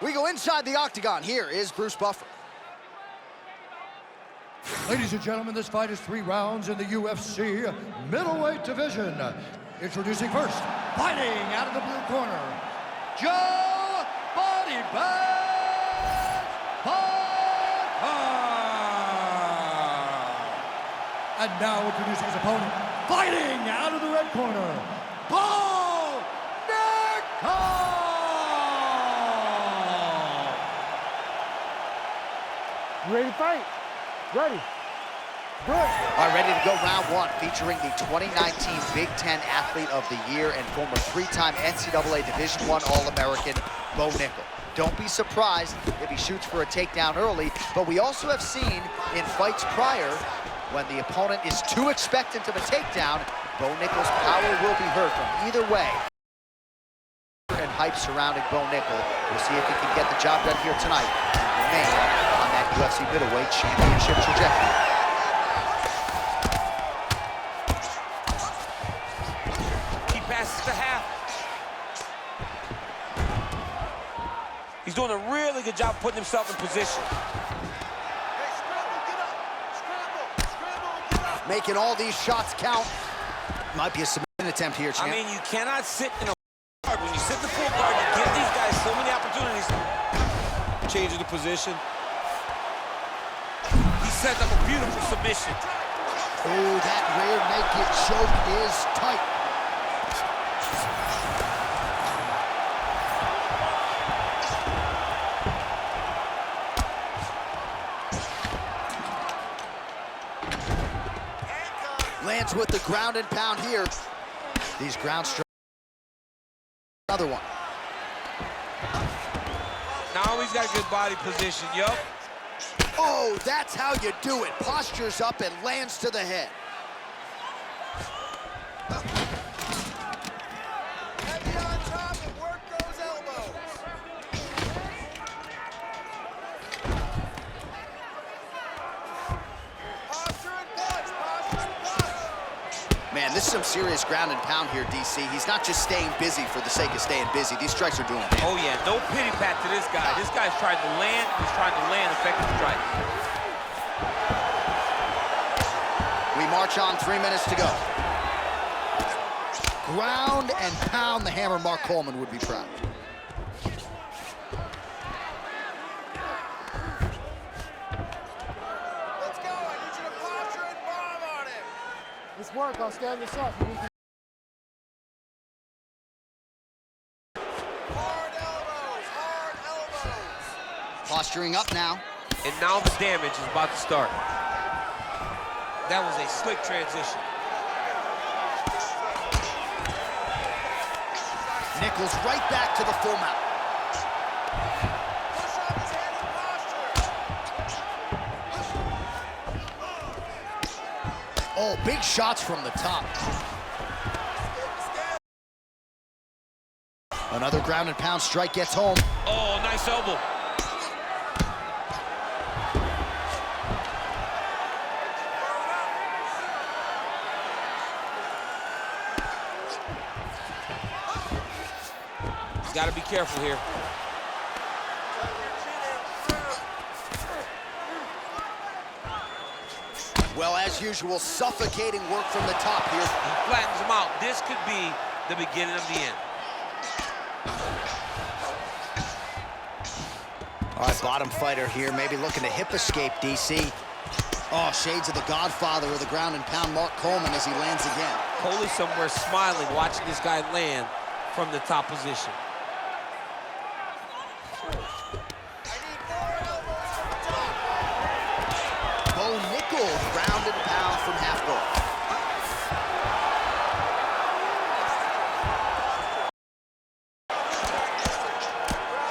We go inside the octagon. Here is Bruce Buffer. Ladies and gentlemen, this fight is 3 rounds in the UFC middleweight division. Introducing first, fighting out of the blue corner, Joe Body Bag Pyfer. And now introducing his opponent, fighting out of the red corner, Nickal. You ready to fight? Ready. Good. All right, ready to go round 1, featuring the 2019 Big Ten Athlete of the Year and former 3-time NCAA Division I All-American, Bo Nickal. Don't be surprised if he shoots for a takedown early, but we also have seen in fights prior, when the opponent is too expectant of a takedown, Bo Nickal's power will be heard from either way. And hype surrounding Bo Nickal. We'll see if he can get the job done here tonight and remain on that UFC middleweight championship trajectory. He passes the half. He's doing a really good job putting himself in position. Making all these shots count. Might be a submission attempt here, champ. I mean, you cannot sit in a guard. When you sit in the full guard, you give these guys so many opportunities. Changing the position. He set up a beautiful submission. Oh, that rear naked choke is tight. Lands with the ground and pound here. These ground strikes. Another one. Now he's got a good body position, yup. Oh, that's how you do it. Postures up and lands to the head. Heavy on top and work those elbows. Posture and punch, posture and punch. Man, this is some serious ground and pound here, DC. He's not just staying busy for the sake of staying busy. These strikes are doing damage. Oh yeah, no pity pat to this guy. This guy's trying to land. He's trying to land effective strikes. We march on, 3 minutes to go. Ground and pound the hammer. Mark Coleman would be proud. Let's go. I need you to posture and bomb on him. Let's work. I'll stand this up. Hard elbows. Posturing up now. And now the damage is about to start. That was a slick transition. Nickal's right back to the full mount. Oh, big shots from the top. Another ground and pound strike gets home. Oh, nice elbow. He's got to be careful here. Well, as usual, suffocating work from the top here. He flattens him out. This could be the beginning of the end. All right, bottom fighter here, maybe looking to hip escape, DC. Oh, shades of the godfather of the ground and pound, Mark Coleman, as he lands again. Coley somewhere smiling, watching this guy land from the top position. Bo Nickal, ground and pound from half guard.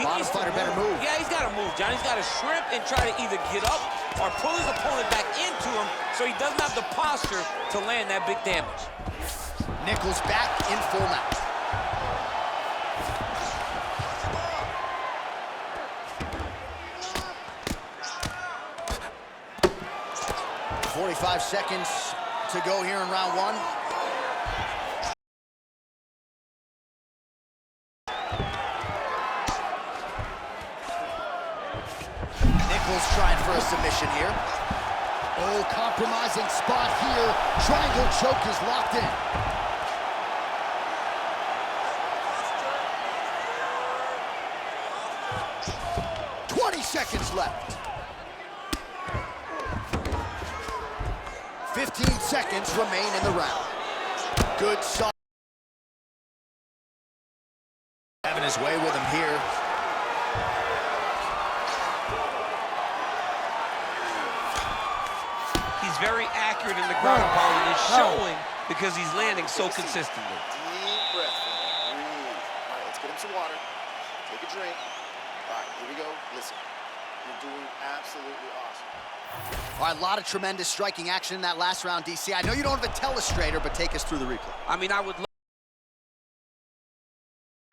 Bottom fighter better move. Yeah, he's got to move, John. He's got to shrimp and try to either get up or pull his opponent back into him so he doesn't have the posture to land that big damage. Nickal's back in full mount. 45 seconds to go here in round 1. Nickal trying for a submission here. Oh, compromising spot here. Triangle choke is locked in. Seconds left. 15 seconds remain in the round. Good shot. Having his way with him here. He's very accurate in the ground and pound, and it's showing because he's landing so consistently. Deep breath. Breathe. All right, let's get him some water. Take a drink. All right, here we go. Listen. You're doing absolutely awesome. All right, a lot of tremendous striking action in that last round, DC. I know you don't have a telestrator, but take us through the replay. I mean, I would love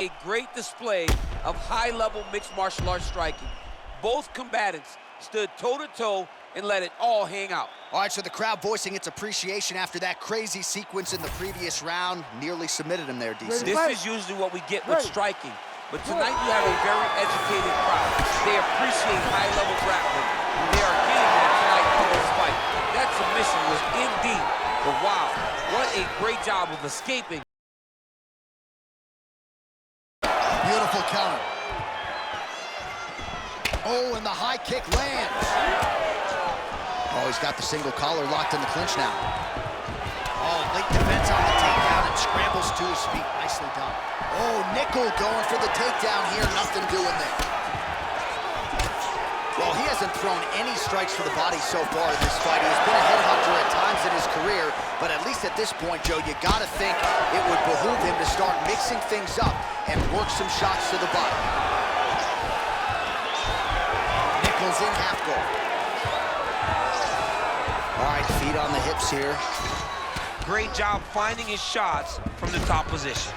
a great display of high-level mixed martial arts striking. Both combatants stood toe-to-toe and let it all hang out. All right, so the crowd voicing its appreciation after that crazy sequence in the previous round. Nearly submitted him there, DC. This is usually what we get with striking. But tonight you have a very educated crowd. They appreciate high-level grappling. And they are getting it tonight in this fight. That submission was indeed, but wow, what a great job of escaping. Beautiful counter. Oh, and the high kick lands. Oh, he's got the single collar locked in the clinch now. Oh, late defense on the takedown and scrambles to his feet. Nicely done. Oh, Nickal going for the takedown here. Nothing doing there. Well, he hasn't thrown any strikes to the body so far in this fight. He's been a headhunter at times in his career, but at least at this point, Joe, you gotta think it would behoove him to start mixing things up and work some shots to the body. Nickal's in half guard. All right, feet on the hips here. Great job finding his shots from the top position.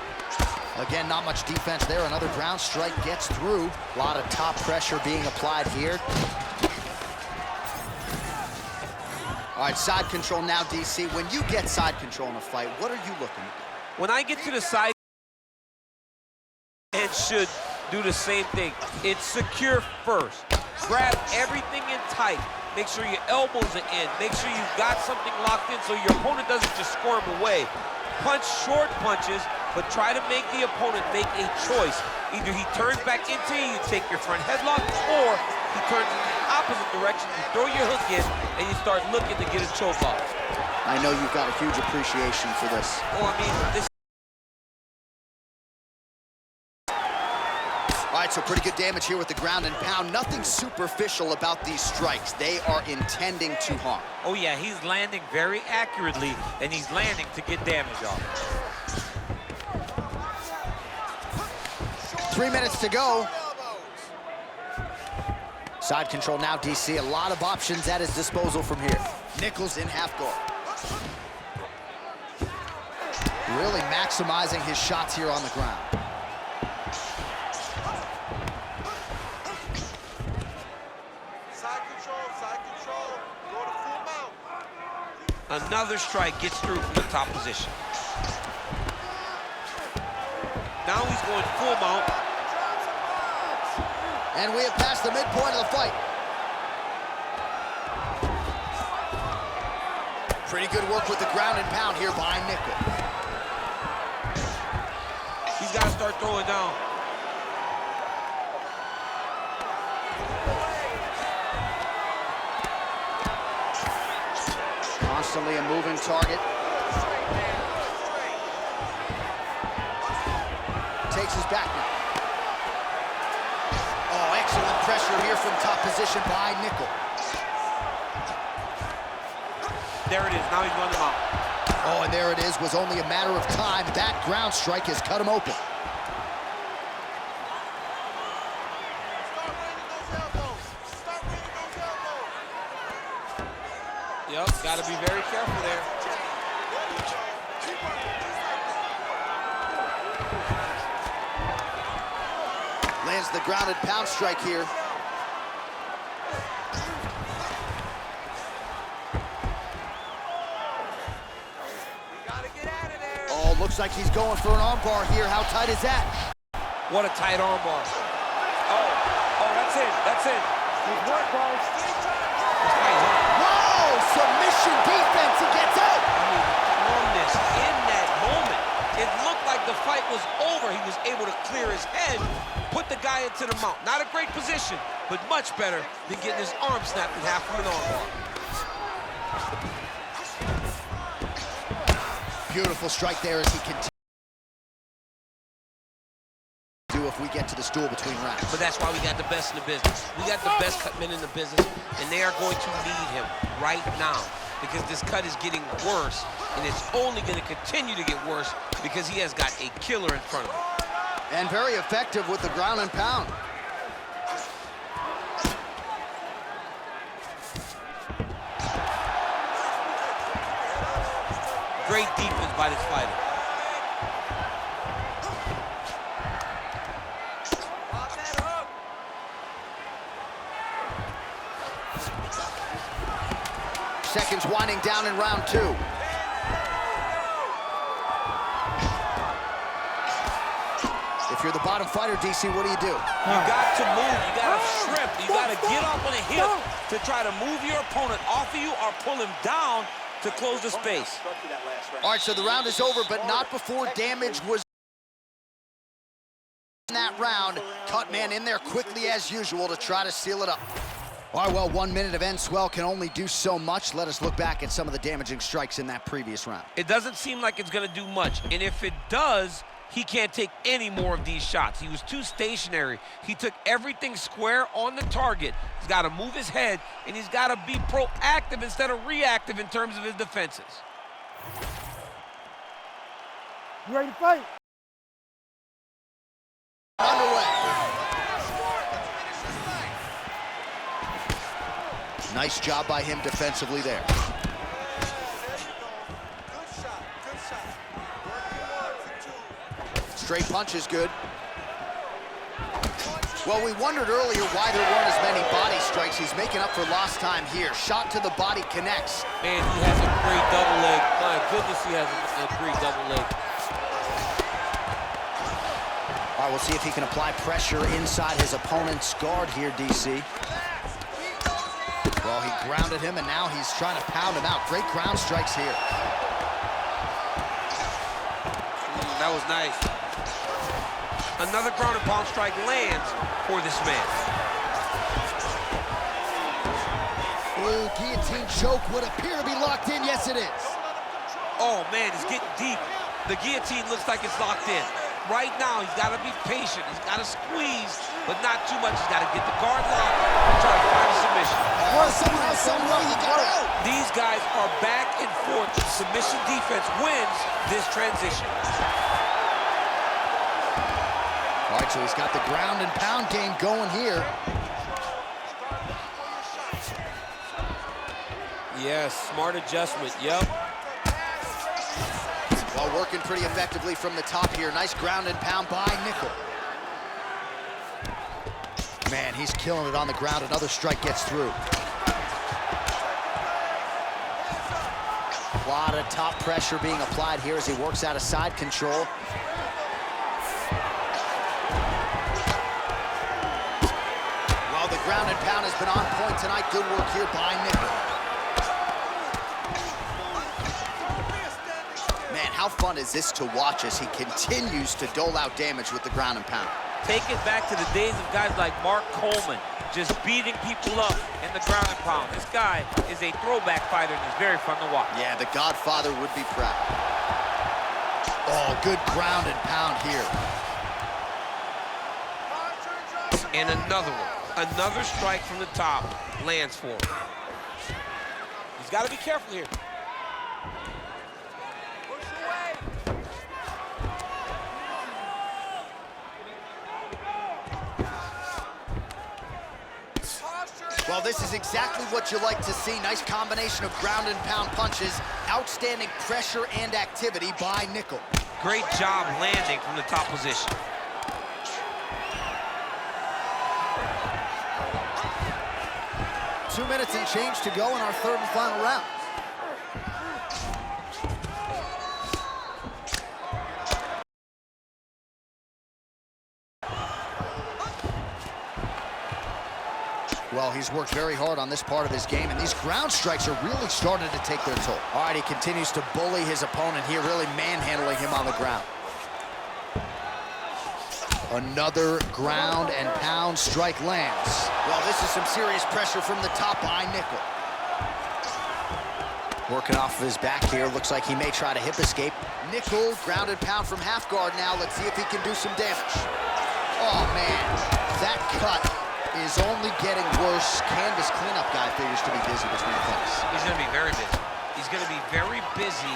Again, not much defense there. Another ground strike gets through. A lot of top pressure being applied here. All right, side control now, DC. When you get side control in a fight, what are you looking at? When I get to the side, it should do the same thing. It's secure first. Grab everything in tight. Make sure your elbows are in. Make sure you've got something locked in so your opponent doesn't just squirm away. Punch short punches, but try to make the opponent make a choice. Either he turns back into you, take your front headlock, or he turns in the opposite direction, you throw your hook in, and you start looking to get a choke off. I know you've got a huge appreciation for this. Oh, I mean, this. All right, so pretty good damage here with the ground and pound. Nothing superficial about these strikes. They are intending to harm. Oh, yeah, he's landing very accurately, and he's landing to get damage off. 3 minutes to go. Side control now, DC. A lot of options at his disposal from here. Nickal's in half guard. Really maximizing his shots here on the ground. Side control, go to full mount. Another strike gets through from the top position. Now he's going full mount. And we have passed the midpoint of the fight. Pretty good work with the ground and pound here by Nickal. He's got to start throwing down. Constantly a moving target. Takes his back now. Oh, excellent pressure here from top position by Nickal. There it is. Now he's running him out. Oh, and there it is. Was only a matter of time. That ground strike has cut him open. Start raining those elbows. Start raining those elbows. Yep, got to be very careful there. Lands the grounded pound strike here. Oh, looks like he's going for an armbar here. How tight is that? What a tight armbar. Oh, that's it. That's it. Good work, guys. Whoa! Submission defense. He gets out. I mean, calmness in that moment. It looked like the fight was over. He was able to clear his head, put the guy into the mount. Not a great position, but much better than getting his arm snapped in half from an armbar. Beautiful strike there as he continues. If we get to the stool between rounds. But that's why we got the best in the business. We got the best cut men in the business, and they are going to need him right now because this cut is getting worse, and it's only going to continue to get worse because he has got a killer in front of him. And very effective with the ground and pound. Great defense by this fighter. Seconds winding down in round 2. If you're the bottom fighter, DC, what do you do? You got to move, you got to shrimp, you got to get up on a hip to try to move your opponent off of you or pull him down to close the space. All right, so the round is over, but not before damage was in that round. Cut man in there quickly as usual to try to seal it up. All right, well, 1 minute of end swell can only do so much. Let us look back at some of the damaging strikes in that previous round. It doesn't seem like it's going to do much, and if it does, he can't take any more of these shots. He was too stationary. He took everything square on the target. He's got to move his head, and he's got to be proactive instead of reactive in terms of his defenses. You ready to fight? Underway. Nice job by him defensively there. Straight punch is good. Well, we wondered earlier why there weren't as many body strikes. He's making up for lost time here. Shot to the body connects. Man, he has a great double leg. My goodness, he has a great double leg. All right, we'll see if he can apply pressure inside his opponent's guard here, DC. Well, he grounded him, and now he's trying to pound him out. Great ground strikes here. That was nice. Another ground and pound strike lands for this man. Oh, guillotine choke would appear to be locked in. Yes, it is. Oh, man, it's getting deep. The guillotine looks like it's locked in. Right now, he's got to be patient. He's got to squeeze, but not too much. He's got to get the guard locked and try to find a submission. Somehow, somewhere, he got out. These guys are back and forth. Submission defense wins this transition. All right, so he's got the ground and pound game going here. Yes, smart adjustment, yep. Well, working pretty effectively from the top here. Nice ground and pound by Nickal. Man, he's killing it on the ground. Another strike gets through. A lot of top pressure being applied here as he works out of side control. Well, the ground and pound has been on point tonight. Good work here by Nickal. Man, how fun is this to watch as he continues to dole out damage with the ground and pound? Take it back to the days of guys like Mark Coleman, just beating people up in the ground and pound. This guy is a throwback fighter, and he's very fun to watch. Yeah, the Godfather would be proud. Oh, good ground and pound here. And another one. Another strike from the top lands for him. He's got to be careful here. Well, this is exactly what you like to see. Nice combination of ground and pound punches. Outstanding pressure and activity by Nickal. Great job landing from the top position. Two minutes and change to go in our third and final round. Well, he's worked very hard on this part of his game, and these ground strikes are really starting to take their toll. All right, he continues to bully his opponent here, really manhandling him on the ground. Another ground and pound strike lands. Well, this is some serious pressure from the top by Nickal. Working off of his back here. Looks like he may try to hip escape. Nickal, ground and pound from half guard now. Let's see if he can do some damage. Oh, man. That cut is only getting worse. Canvas cleanup guy figures to be busy between the fights. He's going to be very busy. He's going to be very busy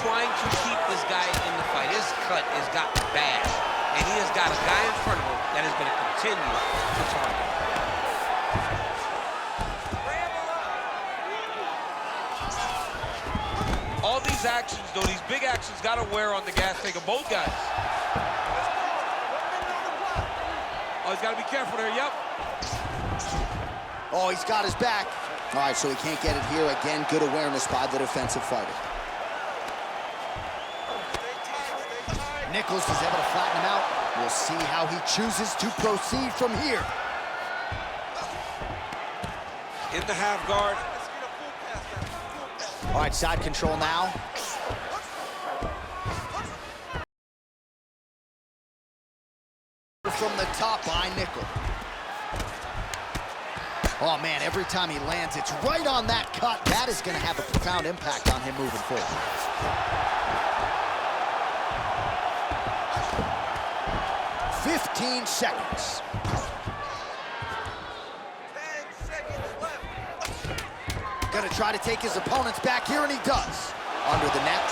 trying to keep this guy in the fight. His cut has gotten bad. And he has got a guy in front of him that is going to continue to target. All these actions, though, these big actions got to wear on the gas tank of both guys. Oh, he's got to be careful there, yep. Oh, he's got his back. All right, so he can't get it here. Again, good awareness by the defensive fighter. Nichols is able to flatten him out. We'll see how he chooses to proceed from here. In the half guard. All right, side control now. From the top by Nickal. Oh, man, every time he lands, it's right on that cut. That is going to have a profound impact on him moving forward. 15 seconds. 10 seconds left. Gonna try to take his opponent's back here, and he does. Under the neck.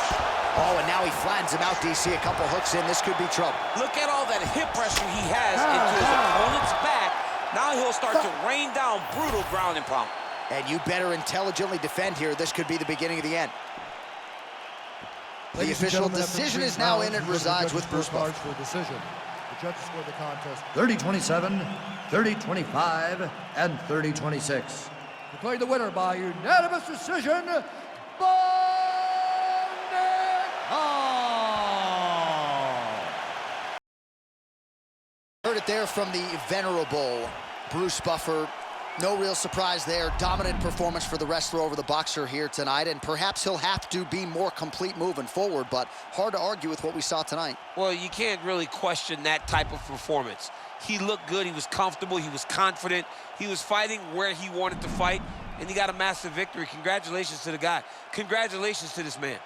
Oh, and now he flattens him out, DC. A couple hooks in. This could be trouble. Look at all that hip pressure he has into his opponent's back. Now he'll start to rain down brutal ground and pound. And you better intelligently defend here. This could be the beginning of the end. The official decision is now in. It resides with Bruce Buffer. For decision. The judges scored the contest 30-27, 30-25, and 30-26. Declared the winner by unanimous decision by Nickal. Heard it there from the venerable Bruce Buffer. No real surprise there. Dominant performance for the wrestler over the boxer here tonight, and perhaps he'll have to be more complete moving forward, but hard to argue with what we saw tonight. Well, you can't really question that type of performance. He looked good, he was comfortable, he was confident, he was fighting where he wanted to fight, and he got a massive victory. Congratulations to the guy. Congratulations to this man.